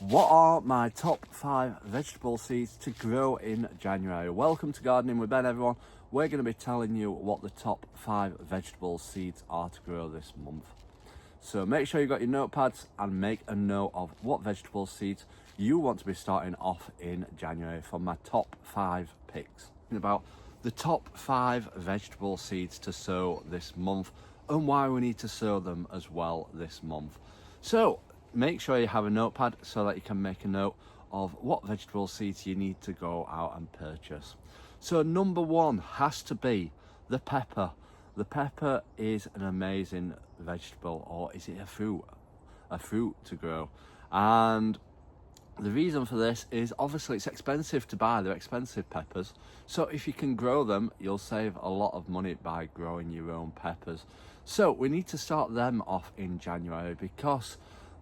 What are my top 5 vegetable seeds to grow in January? Welcome to Gardening with Ben, everyone. We're going to be telling you what the top 5 vegetable seeds are to grow this month. So make sure you've got your notepads and make a note of what vegetable seeds you want to be starting off in January from my top 5 picks. About the top 5 vegetable seeds to sow this month and why we need to sow them as well this month. So make sure you have a notepad so that you can make a note of what vegetable seeds you need to go out and purchase. So number 1 has to be the pepper. The pepper is an amazing vegetable, or is it a fruit? A fruit to grow. And the reason for this is obviously it's expensive to buy, they're expensive peppers. So if you can grow them, you'll save a lot of money by growing your own peppers. So we need to start them off in January because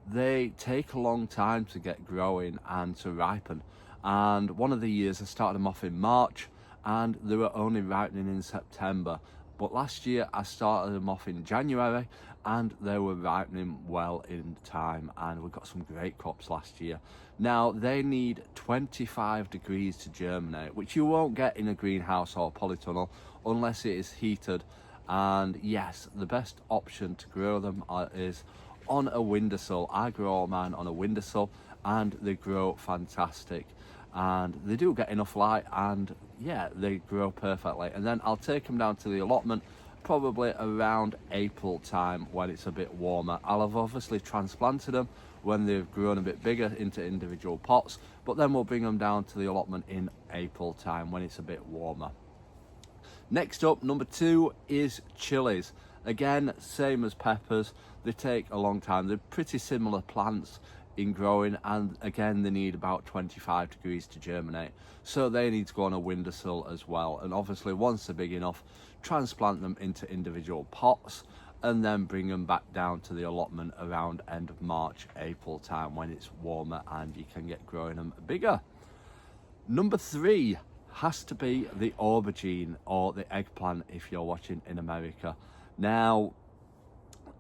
they take a long time to get growing and to ripen. And one of the years I started them off in March and they were only ripening in September. But last year I started them off in January and they were ripening well in time, and we got some great crops last year. Now they need 25 degrees to germinate, which you won't get in a greenhouse or a polytunnel unless it is heated. And yes, the best option to grow them is on a windowsill. I grow all mine on a windowsill and they grow fantastic, and they do get enough light, and yeah, they grow perfectly. And then I'll take them down to the allotment probably around April time when it's a bit warmer. I'll have obviously transplanted them when they've grown a bit bigger into individual pots, but then we'll bring them down to the allotment in April time when it's a bit warmer. Next up, number 2 is chillies. Again, same as peppers, they take a long time. They're pretty similar plants in growing, and again they need about 25 degrees to germinate, so they need to go on a windowsill as well. And obviously once they're big enough, transplant them into individual pots and then bring them back down to the allotment around end of March, April time when it's warmer and you can get growing them bigger. Number 3 has to be the aubergine, or the eggplant if you're watching in America. Now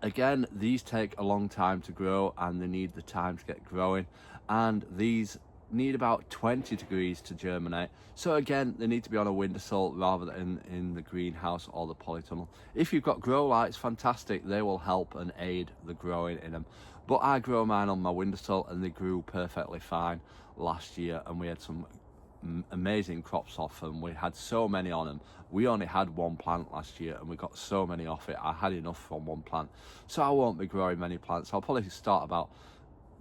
again, these take a long time to grow and they need the time to get growing, and these need about 20 degrees to germinate. So again, they need to be on a windowsill rather than in the greenhouse or the polytunnel. If you've got grow lights, fantastic, they will help and aid the growing in them. But I grow mine on my windowsill and they grew perfectly fine last year, and we had some amazing crops off them. We had so many on them. We only had one plant last year and we got so many off it. I had enough from one plant, so I won't be growing many plants. I'll probably start about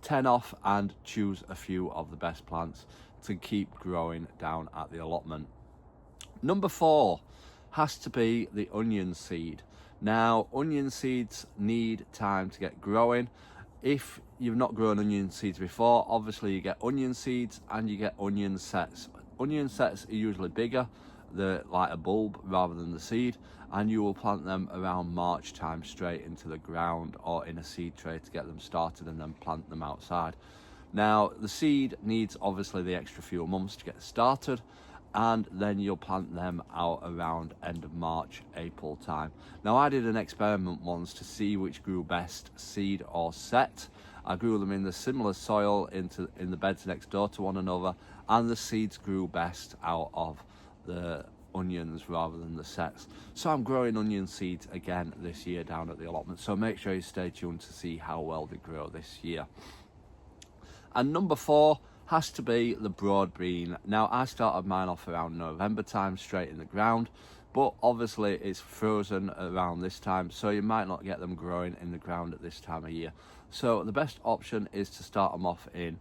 10 off and choose a few of the best plants to keep growing down at the allotment. Number 4 has to be the onion seed. Now onion seeds need time to get growing. If you've not grown onion seeds before, obviously you get onion seeds and you get onion sets. Onion sets are usually bigger, they're like a bulb rather than the seed, and you will plant them around March time straight into the ground or in a seed tray to get them started and then plant them outside. Now the seed needs obviously the extra few months to get started, and then you'll plant them out around end of March, April time. Now I did an experiment once to see which grew best, seed or set. I grew them in the similar soil in the beds next door to one another, and the seeds grew best out of the onions rather than the sets. So I'm growing onion seeds again this year down at the allotment, so make sure you stay tuned to see how well they grow this year. And number 4 has to be the broad bean. Now I started mine off around November time straight in the ground, but obviously it's frozen around this time, so you might not get them growing in the ground at this time of year. So the best option is to start them off in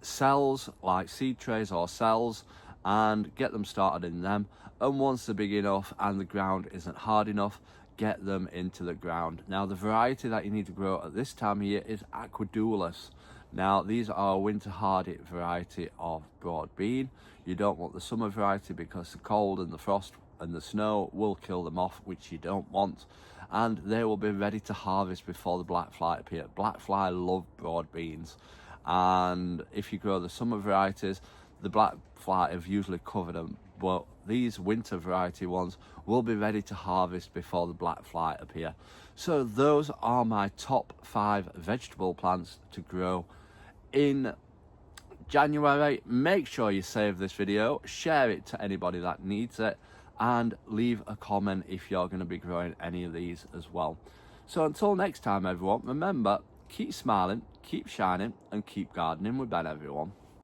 cells, like seed trays or cells, and get them started in them. And once they're big enough and the ground isn't hard enough, get them into the ground. Now the variety that you need to grow at this time of year is aquadulas. Now these are a winter hardy variety of broad bean. You don't want the summer variety because the cold and the frost and the snow will kill them off, which you don't want, and they will be ready to harvest before the black fly appear. Black fly love broad beans, and if you grow the summer varieties, the black fly have usually covered them but these winter variety ones will be ready to harvest before the black fly appear. So those are my top 5 vegetable plants to grow in January. Make sure you save this video, share it to anybody that needs it, and leave a comment if you're going to be growing any of these as well. So until next time everyone, remember, keep smiling, keep shining, and keep gardening with Ben everyone.